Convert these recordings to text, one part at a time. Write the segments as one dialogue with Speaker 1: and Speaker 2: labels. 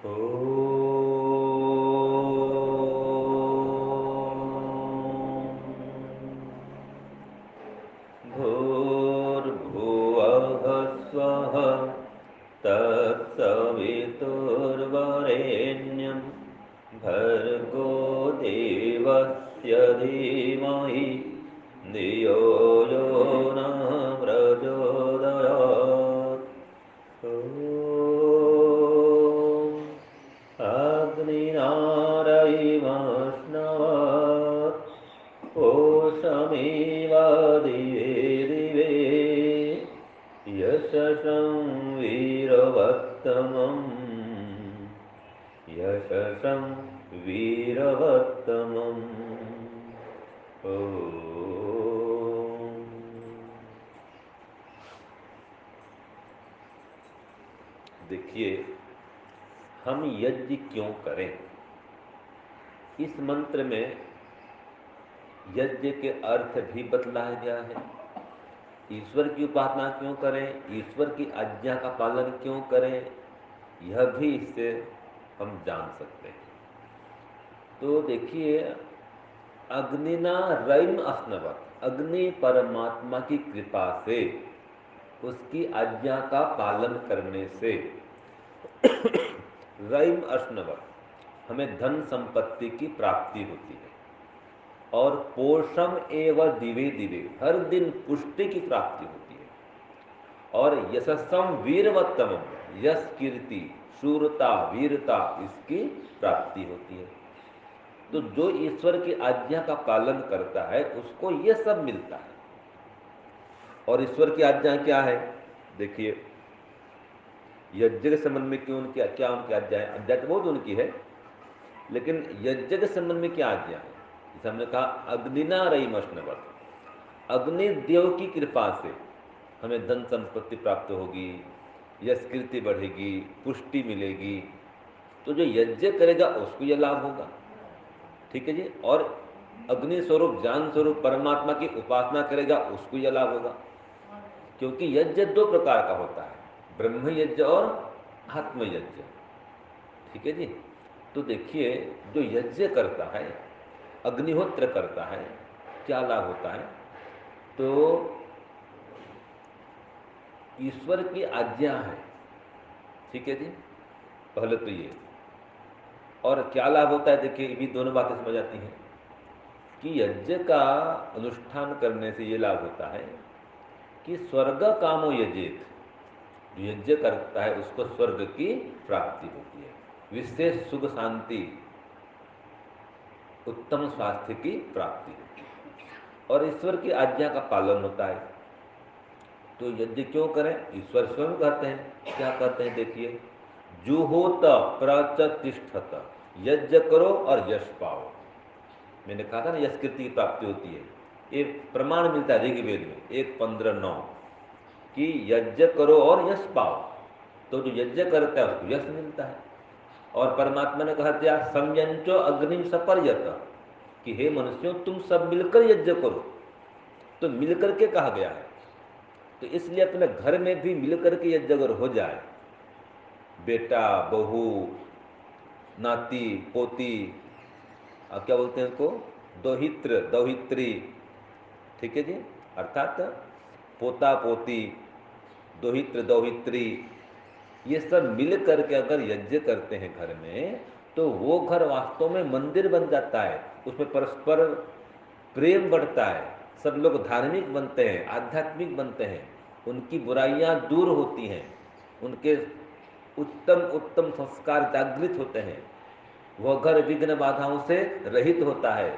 Speaker 1: भूर्भुवः स्वः तत्सवितुर्वरेण्यं भर्गो देवस्य धीमहि धियो यो नः प्रचोदयात्। अग्निनारयिमश्नवत् पोषमिव दिवे दिवे यशसं वीरवत्तमम् यशसं वीरवत्तमम्। देखिए, हम यज्ञ क्यों करें? इस मंत्र में यज्ञ के अर्थ भी बतलाया गया है। ईश्वर की उपासना क्यों करें, ईश्वर की आज्ञा का पालन क्यों करें, यह भी इससे हम जान सकते हैं। तो देखिए, अग्निना रैम अस्नवत, अग्नि परमात्मा की कृपा से, उसकी आज्ञा का पालन करने से रैम अस्नवत हमें धन संपत्ति की प्राप्ति होती है। और पोषम एवं दिवे दिवे, हर दिन पुष्टि की प्राप्ति होती है। और यशस्सम वीरवत्तम, यश कीर्ति शूरता वीरता इसकी प्राप्ति होती है। तो जो ईश्वर की आज्ञा का पालन करता है उसको यह सब मिलता है। और ईश्वर की आज्ञा क्या है? देखिए, यज्ञ के संबंध में क्यों उनकी क्या उनकी आज्ञा है? आज्ञा तो बहुत उनकी है, लेकिन यज्ञ के संबंध में क्या आज्ञा है? जैसे हमने कहा अग्निना रईमश्नवत, अग्नि देव की कृपा से हमें धन संपत्ति प्राप्त होगी, यश कीर्ति बढ़ेगी, पुष्टि मिलेगी। तो जो यज्ञ करेगा उसको यह लाभ होगा। ठीक है जी। और अग्नि स्वरूप ज्ञान स्वरूप परमात्मा की उपासना करेगा उसको यह लाभ होगा। क्योंकि यज्ञ दो प्रकार का होता है, ब्रह्म यज्ञ और आत्म यज्ञ। ठीक है जी। तो देखिए, जो यज्ञ करता है, अग्निहोत्र करता है, क्या लाभ होता है? तो ईश्वर की आज्ञा है। ठीक है जी, पहले तो ये। और क्या लाभ होता है? देखिए, ये भी दोनों बातें समझ आती हैं कि यज्ञ का अनुष्ठान करने से ये लाभ होता है कि स्वर्ग कामो यजेत, जो यज्ञ करता है उसको स्वर्ग की प्राप्ति होती है, विशेष सुख शांति उत्तम स्वास्थ्य की प्राप्ति होती है, और ईश्वर की आज्ञा का पालन होता है। तो यज्ञ क्यों करें? ईश्वर स्वयं कहते हैं। क्या कहते हैं? देखिए, जुहोत प्रचतिष्ठत, यज्ञ करो और यश पाओ। मैंने कहा था ना, यश कीर्ति की प्राप्ति होती है। ये प्रमाण मिलता है ऋग्वेद में 1:15-9 कि यज्ञ करो और यश पाओ। तो जो यज्ञ करता है उसको यश मिलता है। और परमात्मा ने कहा दिया संयंचो अग्नि सपर्यत, कि हे मनुष्यों तुम सब मिलकर यज्ञ करो। तो मिलकर के कहा गया है। तो इसलिए अपने घर में भी मिलकर के यज्ञ अगर हो जाए, बेटा बहू नाती पोती, क्या बोलते हैं उसको, दोहित्र दोहित्री, ठीक है जी, अर्थात पोता पोती दोहित्र दोहित्री, ये सब मिल करके अगर यज्ञ करते हैं घर में, तो वो घर वास्तव में मंदिर बन जाता है। उसमें परस्पर प्रेम बढ़ता है, सब लोग धार्मिक बनते हैं, आध्यात्मिक बनते हैं, उनकी बुराइयां दूर होती हैं, उनके उत्तम उत्तम संस्कार जागृत होते हैं, वह घर विघ्न बाधाओं से रहित होता है।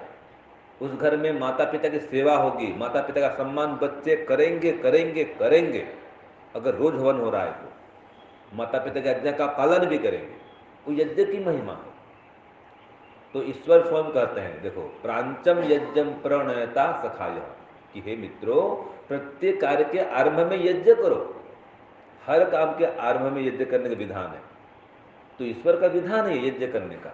Speaker 1: उस घर में माता पिता की सेवा होगी, माता पिता का सम्मान बच्चे करेंगे करेंगे करेंगे। अगर रोज हवन हो रहा है तो माता पिता की आज्ञा का पालन भी करेंगे, वो यज्ञ की महिमा है। तो ईश्वर स्वयं कहते हैं, देखो, प्रांचम यज्ञम प्रणयता सखाय, कि हे मित्रों, प्रत्येक कार्य के आरंभ में यज्ञ करो। हर काम के आरंभ में यज्ञ करने का विधान है। तो ईश्वर का विधान है यज्ञ करने का।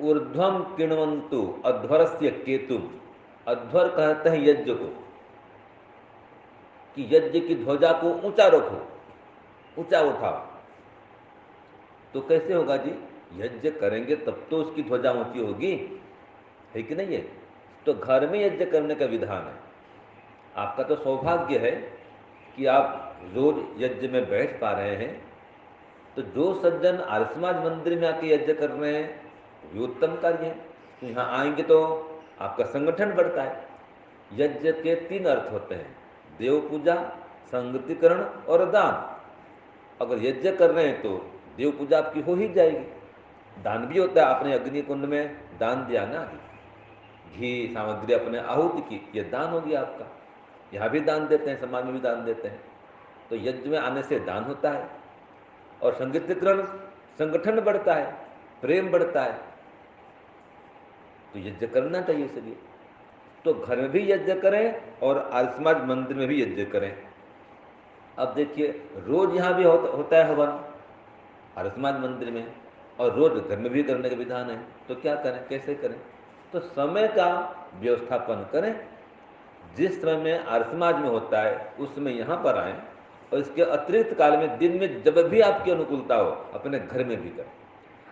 Speaker 1: ऊर्ध्वम किण्वन्तु अध्वरस्य केतुम, अध्वर कहते हैं यज्ञ को, कि यज्ञ की ध्वजा को ऊंचा रखो, ऊंचा उठाओ। तो कैसे होगा जी? यज्ञ करेंगे तब तो उसकी ध्वजा ऊंची होगी, है कि नहीं है? तो घर में यज्ञ करने का विधान है। आपका तो सौभाग्य है कि आप रोज यज्ञ में बैठ पा रहे हैं। तो जो सज्जन आर्य समाज मंदिर में आके यज्ञ कर रहे हैं वो भी उत्तम कार्य है। तो यहाँ आएंगे तो आपका संगठन बढ़ता है। यज्ञ के 3 अर्थ होते हैं, देव पूजा, संगतिकरण और दान। अगर यज्ञ कर रहे हैं तो देव पूजा आपकी हो ही जाएगी। दान भी होता है, आपने अग्नि कुंड में दान दिया ना, घी सामग्री अपने आहुति की, ये दान हो गया आपका। यहाँ भी दान देते हैं, समाज में भी दान देते हैं। तो यज्ञ में आने से दान होता है। और संगीतीकरण, संगठन बढ़ता है, प्रेम बढ़ता है। तो यज्ञ करना चाहिए इसलिए। तो घर में भी यज्ञ करें और आर्य समाज मंदिर में भी यज्ञ करें। अब देखिए, रोज यहाँ भी होता है हवन आर्य समाज मंदिर में, और रोज घर में भी करने का विधान है। तो क्या करें, कैसे करें? तो समय का व्यवस्थापन करें। जिस समय में आर्य समाज में होता है उस समय यहाँ पर आएँ, और इसके अतिरिक्त काल में दिन में जब भी आपकी अनुकूलता हो अपने घर में भी करें।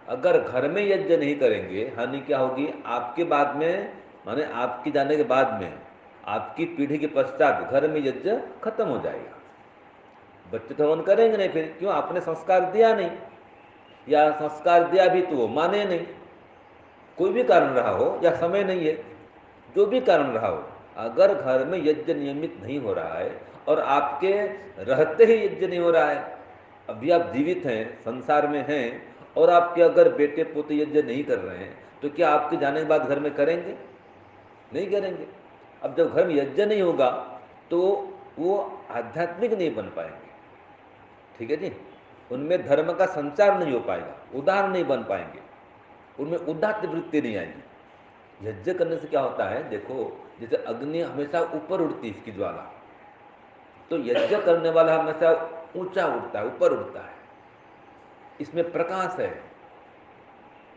Speaker 1: अगर घर में यज्ञ नहीं करेंगे, हानि क्या होगी? आपके बाद में, माने आपके जाने के बाद में, आपकी पीढ़ी के पश्चात घर में यज्ञ खत्म हो जाएगा। बच्चे तो हवन करेंगे नहीं, फिर क्यों? आपने संस्कार दिया नहीं, या संस्कार दिया भी तो वो माने नहीं। कोई भी कारण रहा हो, या समय नहीं है, जो भी कारण रहा हो, अगर घर में यज्ञ नियमित नहीं हो रहा है और आपके रहते ही यज्ञ नहीं हो रहा है, अभी आप जीवित हैं, संसार में हैं, और आपके अगर बेटे पोते यज्ञ नहीं कर रहे हैं, तो क्या आपके जाने के बाद घर में करेंगे? नहीं करेंगे। अब जब घर में यज्ञ नहीं होगा तो वो आध्यात्मिक नहीं बन पाएंगे, ठीक है जी? उनमें धर्म का संचार नहीं हो पाएगा, उदार नहीं बन पाएंगे, उनमें उदात्त वृत्ति नहीं आएगी। यज्ञ करने से क्या होता है, देखो, जैसे अग्नि हमेशा ऊपर उड़ती है, इसकी ज्वाला, तो यज्ञ करने वाला हमेशा ऊंचा उड़ता है, ऊपर उड़ता है, इसमें प्रकाश है।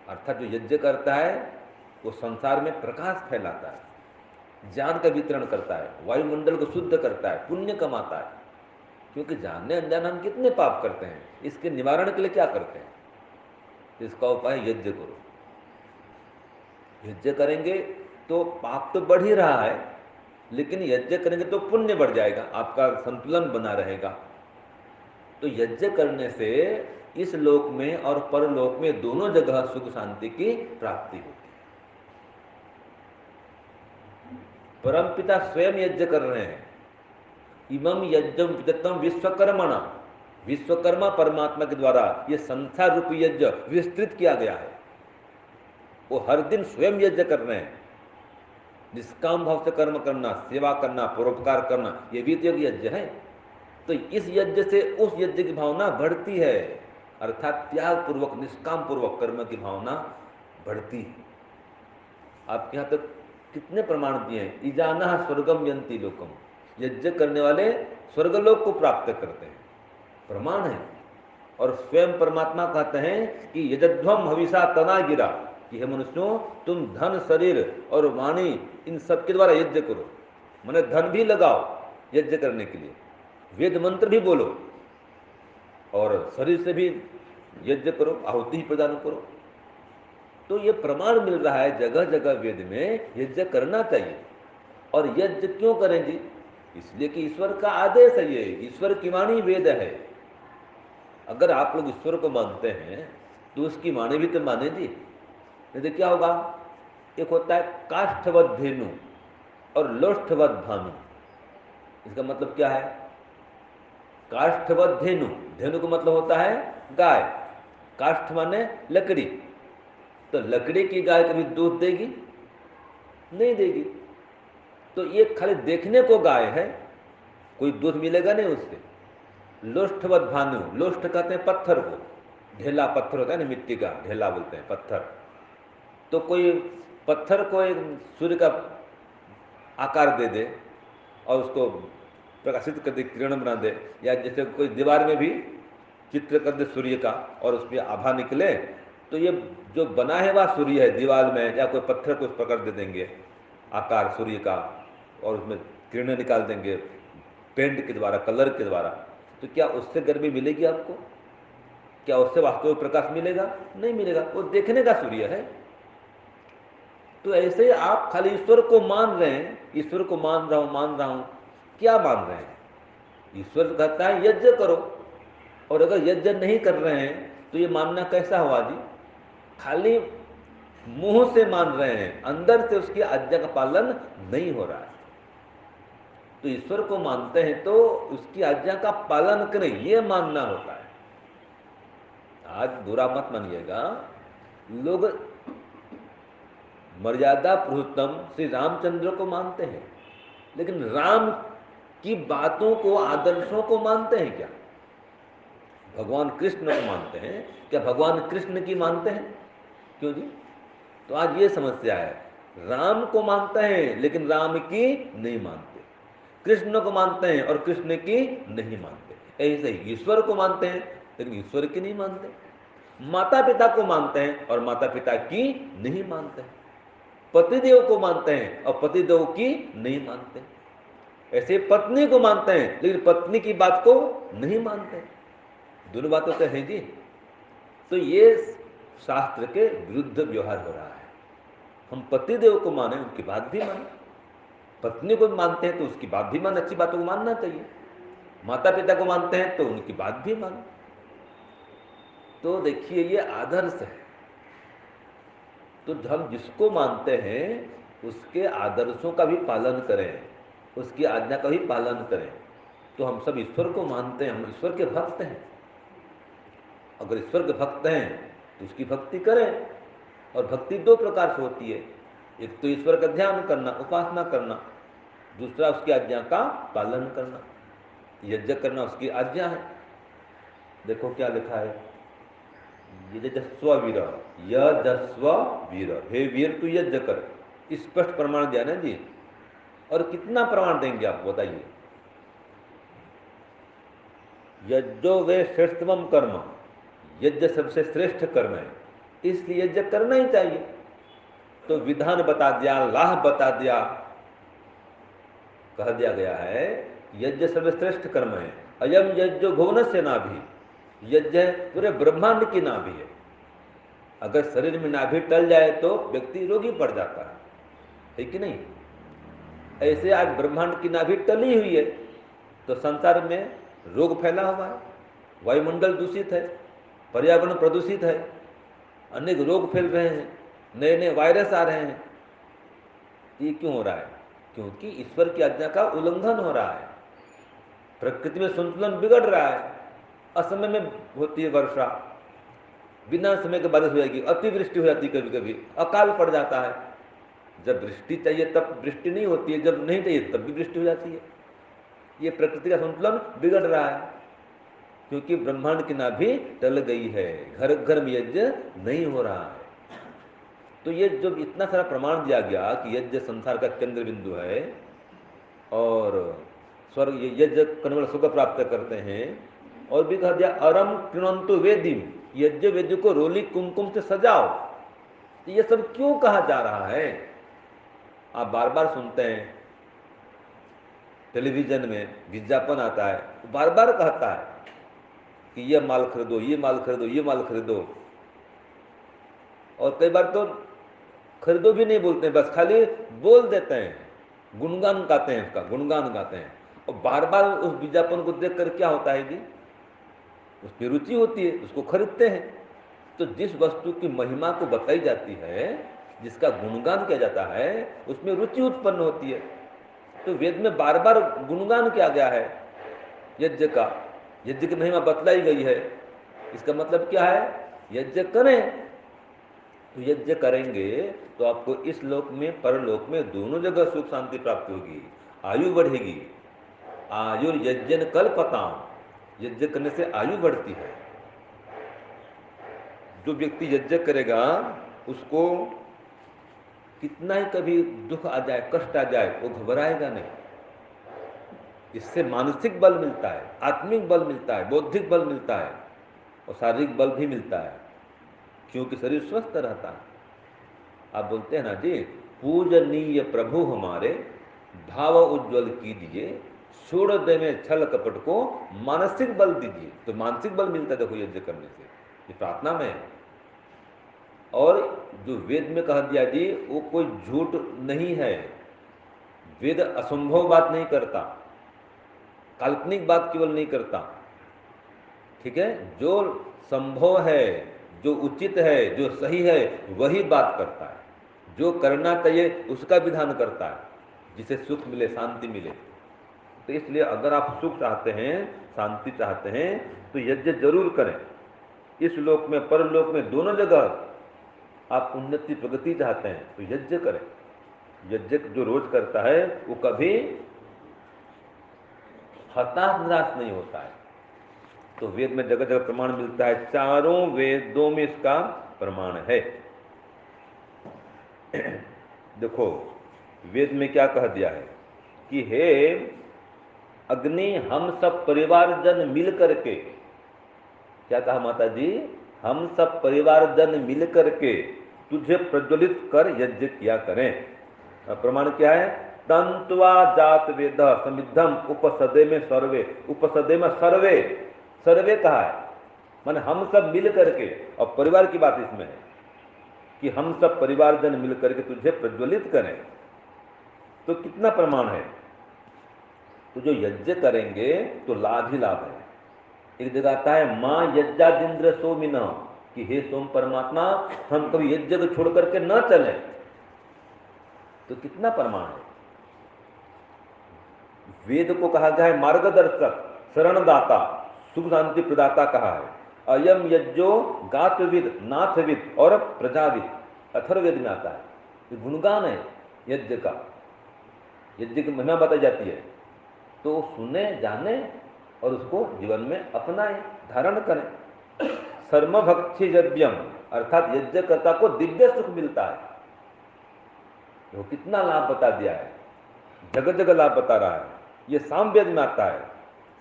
Speaker 1: अर्थात जो यज्ञ करता है वो संसार में प्रकाश फैलाता है, ज्ञान का वितरण करता है, वायुमंडल को शुद्ध करता है, पुण्य कमाता है। क्योंकि जानने अनजान हम कितने पाप करते हैं, इसके निवारण के लिए क्या करते हैं? इसका उपाय यज्ञ करो। यज्ञ करेंगे तो पाप तो बढ़ ही रहा है, लेकिन यज्ञ करेंगे तो पुण्य बढ़ जाएगा, आपका संतुलन बना रहेगा। तो यज्ञ करने से इस लोक में और परलोक में दोनों जगह सुख शांति की प्राप्ति होती है। परमपिता स्वयं यज्ञ कर रहे हैं। इमं यज्ञम विदत्तम विश्वकर्मणा, विश्वकर्मा परमात्मा के द्वारा ये संसार रूपी यज्ञ विस्तृत किया गया है। वो हर दिन स्वयं यज्ञ कर रहे हैं। निष्काम भाव से कर्म करना, सेवा करना, परोपकार करना, ये भी तो यज्ञ है। तो इस यज्ञ से उस यज्ञ की भावना बढ़ती है, अर्थात त्याग पूर्वक, निष्काम पूर्वक कर्म की भावना बढ़ती है। आपके यहाँ तक कितने प्रमाण दिए हैं? इजाना स्वर्गम यंती लोकम, यज्ञ करने वाले स्वर्गलोक को प्राप्त करते हैं, प्रमाण है। और स्वयं परमात्मा कहते हैं कि यजध्वम हविषा तना गिरा, कि हे मनुष्यों, तुम धन, शरीर और वाणी, इन सब के द्वारा यज्ञ करो। माने धन भी लगाओ यज्ञ करने के लिए, वेद मंत्र भी बोलो, और शरीर से भी यज्ञ करो, आहुति ही प्रदान करो। तो ये प्रमाण मिल रहा है जगह जगह वेद में यज्ञ करना चाहिए। और यज्ञ क्यों करें जी? इसलिए कि ईश्वर का आदेश है, ये ईश्वर की वाणी वेद है। अगर आप लोग ईश्वर को मानते हैं तो उसकी वाणी भी तो माने जी, नहीं तो क्या होगा? एक होता है काष्ठवत धेनु और लोष्ठवत भानु। इसका मतलब क्या है? काष्ठवत धेनु, धेनु का मतलब होता है गाय, काष्ठ माने लकड़ी। तो लकड़ी की गाय कभी दूध देगी? नहीं देगी। तो ये खाली देखने को गाय है, कोई दूध मिलेगा नहीं उससे। लोष्ठवत भानु, लोष्ठ कहते हैं पत्थर को, ढेला पत्थर होता है ना, मिट्टी का ढेला बोलते हैं पत्थर। तो कोई पत्थर को एक सूर्य का आकार दे दे और उसको प्रकाशित कर दे, किरण बना दे, या जैसे कोई दीवार में भी चित्र कर दे सूर्य का और उस पर आभा निकले, तो ये जो बना है वह सूर्य है दीवार में, या कोई पत्थर को उस प्रकार दे देंगे आकार सूर्य का, और उसमें किरणें निकाल देंगे पेंट के द्वारा, कलर के द्वारा, तो क्या उससे गर्मी मिलेगी आपको? क्या उससे वास्तविक प्रकाश मिलेगा? नहीं मिलेगा, वो देखने का सूर्य है। तो ऐसे आप खाली ईश्वर को मान रहे हैं, ईश्वर को मान रहा हूं, क्या मान रहे हैं? ईश्वर कहता है यज्ञ करो, और अगर यज्ञ नहीं कर रहे हैं तो ये मानना कैसा हुआ जी? खाली मुंह से मान रहे हैं, अंदर से उसकी आज्ञा का पालन नहीं हो रहा है। तो ईश्वर को मानते हैं तो उसकी आज्ञा का पालन करें, ये मानना होता है। आज बुरा मत मानिएगा, लोग मर्यादा पुरुषोत्तम श्री रामचंद्र को मानते हैं, लेकिन राम की बातों को, आदर्शों को मानते हैं क्या? भगवान कृष्ण को मानते हैं क्या? भगवान कृष्ण की मानते हैं? क्यों जी? तो आज ये समस्या है, राम को मानते हैं लेकिन राम की नहीं मानते, कृष्ण को मानते हैं और कृष्ण की नहीं मानते। ऐसे ही ईश्वर को मानते हैं लेकिन ईश्वर की नहीं मानते, माता पिता को मानते हैं और माता पिता की नहीं मानते, पतिदेव को मानते हैं और पतिदेव की नहीं मानते, ऐसे पत्नी को मानते हैं लेकिन पत्नी की बात को नहीं मानते। दोनों बातों तो है जी। तो ये शास्त्र के विरुद्ध व्यवहार हो रहा है। हम पतिदेव को माने, उनकी बात भी माने, पत्नी को मानते हैं तो उसकी बात भी माने, अच्छी बातों को मानना चाहिए, माता पिता को मानते हैं तो उनकी बात भी माने। तो देखिए ये आदर्श है। तो हम जिसको मानते हैं उसके आदर्शों का भी पालन करें, उसकी आज्ञा का भी पालन करें। तो हम सब ईश्वर को मानते हैं, हम ईश्वर के भक्त हैं। अगर ईश्वर के भक्त हैं तो उसकी भक्ति करें। और भक्ति दो प्रकार से होती है, एक तो ईश्वर का ध्यान करना, उपासना करना, दूसरा उसकी आज्ञा का पालन करना। यज्ञ करना उसकी आज्ञा है। देखो क्या लिखा है, यजस्व वीर, यजस्व वीर, हे वीर तू यज्ञ कर। स्पष्ट प्रमाण दिया ना जी। और कितना प्रमाण देंगे आप बताइए? यज्ञो वे श्रेष्ठतम कर्म, यज्ञ सबसे श्रेष्ठ कर्म है, इसलिए यज्ञ करना ही चाहिए। तो विधान बता दिया, लाभ बता दिया, कह दिया गया है यज्ञ सर्वश्रेष्ठ कर्म है। अयम यज्ञ भुवन से नाभि, यज्ञ पूरे ब्रह्मांड की नाभि है। अगर शरीर में नाभि टल जाए तो व्यक्ति रोगी पड़ जाता है कि नहीं? ऐसे आज ब्रह्मांड की नाभि टली हुई है तो संसार में रोग फैला हुआ है, वायुमंडल दूषित है, पर्यावरण प्रदूषित है, अनेक रोग फैल रहे हैं, नए नए वायरस आ रहे हैं। ये क्यों हो रहा है? क्योंकि ईश्वर की आज्ञा का उल्लंघन हो रहा है, प्रकृति में संतुलन बिगड़ रहा है। असमय में होती है वर्षा, बिना समय के बारिश हो जाएगी, अतिवृष्टि हो जाती है, कभी कभी अकाल पड़ जाता है। जब वृष्टि चाहिए तब वृष्टि नहीं होती है, जब नहीं चाहिए तब भी वृष्टि हो जाती है। ये प्रकृति का संतुलन बिगड़ रहा है, क्योंकि ब्रह्मांड की नाभि टल गई है, घर घर में यज्ञ नहीं हो रहा है। तो ये जो इतना सारा प्रमाण दिया गया कि यज्ञ संसार का केंद्र बिंदु है और स्वर्ग यज्ञ करने वाले सुख प्राप्त करते हैं, और भी कहा दिया अरम कृणंतु वेदिम, यज्ञ वेद्य को रोली कुमकुम से सजाओ। तो ये सब क्यों कहा जा रहा है? आप बार बार सुनते हैं, टेलीविजन में विज्ञापन आता है, बार बार कहता है कि ये माल खरीदो, ये माल खरीदो, ये माल खरीदो। और कई बार तो खरीदो भी नहीं बोलते हैं, बस खाली बोल देते हैं, गुणगान गाते हैं, उसका गुणगान गाते हैं। और बार बार उस विज्ञापन को देखकर क्या होता है जी? उसकी रुचि होती है, उसको खरीदते हैं। तो जिस वस्तु की महिमा को बताई जाती है, जिसका गुणगान किया जाता है, उसमें रुचि उत्पन्न होती है। तो वेद में बार बार गुणगान किया गया है यज्ञ का, यज्ञ की महिमा बतलाई गई है। इसका मतलब क्या है? यज्ञ करें। तो यज्ञ करेंगे तो आपको इस लोक में परलोक में दोनों जगह सुख शांति प्राप्त होगी, आयु बढ़ेगी। आयु यज्ञ कल्पताम, यज्ञ करने से आयु बढ़ती है। जो व्यक्ति यज्ञ करेगा उसको कितना ही कभी दुख आ जाए, कष्ट आ जाए, वो घबराएगा नहीं। इससे मानसिक बल मिलता है, आत्मिक बल मिलता है, बौद्धिक बल मिलता है और शारीरिक बल भी मिलता है, क्योंकि शरीर स्वस्थ रहता है। आप बोलते हैं ना जी, पूजनीय प्रभु हमारे भाव उज्ज्वल कीजिए, छोड़ दे में छल कपट को, मानसिक बल दीजिए। तो मानसिक बल मिलता है देखो यज्ञ करने से, ये प्रार्थना में है। और जो वेद में कह दिया जी वो कोई झूठ नहीं है, वेद असंभव बात नहीं करता, काल्पनिक बात केवल नहीं करता, ठीक है, जो संभव है, जो उचित है, जो सही है वही बात करता है, जो करना चाहिए उसका विधान करता है, जिसे सुख मिले, शांति मिले। तो इसलिए अगर आप सुख चाहते हैं, शांति चाहते हैं तो यज्ञ जरूर करें। इस लोक में परलोक में दोनों जगह आप उन्नति प्रगति चाहते हैं तो यज्ञ करें। यज्ञ जो रोज करता है वो कभी हताश निराश नहीं होता है। तो वेद में जगह जगह प्रमाण मिलता है, चारों वेदों में इसका प्रमाण है। देखो वेद में क्या कह दिया है कि हे अग्नि, हम सब परिवार जन मिल करके, क्या कहा माता जी, हम सब परिवार जन मिल करके तुझे प्रज्वलित कर यज्ञ किया करें। प्रमाण क्या है, तंत्वा जात वेद समिद्धम उपसदे में सर्वे, उपसदे में सर्वे, सर्वे कहा है माने हम सब मिल करके, और परिवार की बात इसमें है कि हम सब परिवार जन मिल करके तुझे प्रज्वलित करें। तो कितना प्रमाण है, तो जो यज्ञ करेंगे तो लाभ ही लाभ है। एक जगह आता है माँ यज्ञादिंद्र सोमिन, कि हे सोम परमात्मा हम कभी यज्ञ को छोड़ करके न चलें। तो कितना प्रमाण है, वेद को कहा गया है मार्गदर्शक, शरणदाता, सुख शांति प्रदाता कहा है। अयम यज्ञो गातविद, नाथविद और प्रजाविद, अथर्ववेद में आता है। ये गुणगान है यज्ञ का, यज्ञ की महिमा बताई जाती है। तो सुने जाने और उसको जीवन में अपनाएं, धारण करें। सर्म भक्षी यज्ञम, अर्थात यज्ञकर्ता को दिव्य सुख मिलता है। वो कितना लाभ बता दिया है, जगह जगह लाभ बता रहा है। ये सामवेद में आता है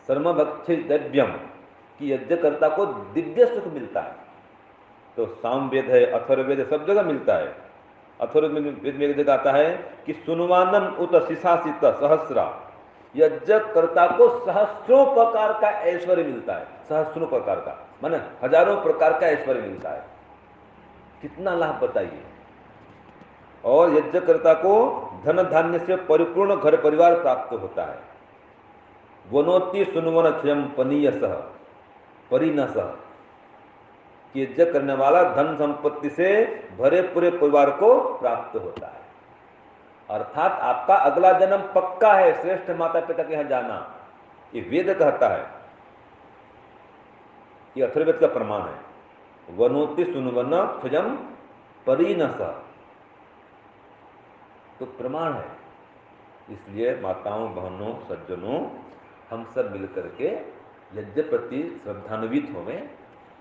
Speaker 1: सर्म भक्षी यज्ञम, कि यज्ञकर्ता को दिव्य सुख मिलता है। तो सामवेद है, अथर्ववेद है, सब जगह मिलता है। अथर्ववेद में एक जगह आता है कि सुनवानम उत शिशासित सहस्रा, यज्ञकर्ता को सहस्रों प्रकार का ऐश्वर्य मिलता है, सहस्रों प्रकार का माने हजारों प्रकार का ऐश्वर्य मिलता है। कितना लाभ बताइए। और यज्ञकर्ता को धन धान्य से परिपूर्ण घर परिवार प्राप्त होता है। वनोति सुनवन क्षयम पनीय सह परिणस, यज्ञ करने वाला धन संपत्ति से भरे पूरे परिवार को प्राप्त होता है। अर्थात आपका अगला जन्म पक्का है श्रेष्ठ माता पिता के यहां जाना, ये वेद कहता है, ये अथर्ववेद का प्रमाण है। वनोति सुनवन क्षयम परिणस, तो प्रमाण है। इसलिए माताओं बहनों सज्जनों हम सब मिलकर के यज्ञ प्रति श्रद्धान्वित होवें,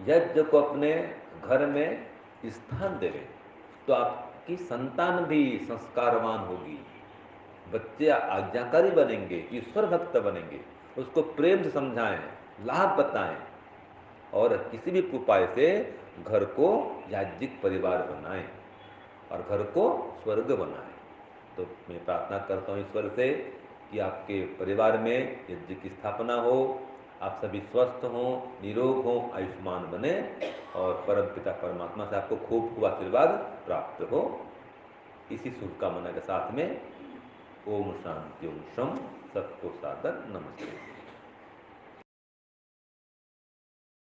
Speaker 1: यज्ञ को अपने घर में स्थान देवें, तो आपकी संतान भी संस्कारवान होगी, बच्चे आज्ञाकारी बनेंगे, ईश्वर भक्त बनेंगे। उसको प्रेम से समझाएं, लाभ बताएं और किसी भी उपाय से घर को याज्ञिक परिवार बनाएं और घर को स्वर्ग बनाएं। तो मैं प्रार्थना करता हूँ ईश्वर से कि आपके परिवार में यज्ञ की स्थापना हो, आप सभी स्वस्थ हों, निरोग हों, आयुष्मान बने और परम पिता परमात्मा से आपको खूब खूब आशीर्वाद प्राप्त हो। इसी शुभकामना के साथ में ओम शांति ओम शम, सबको सादर नमस्ते।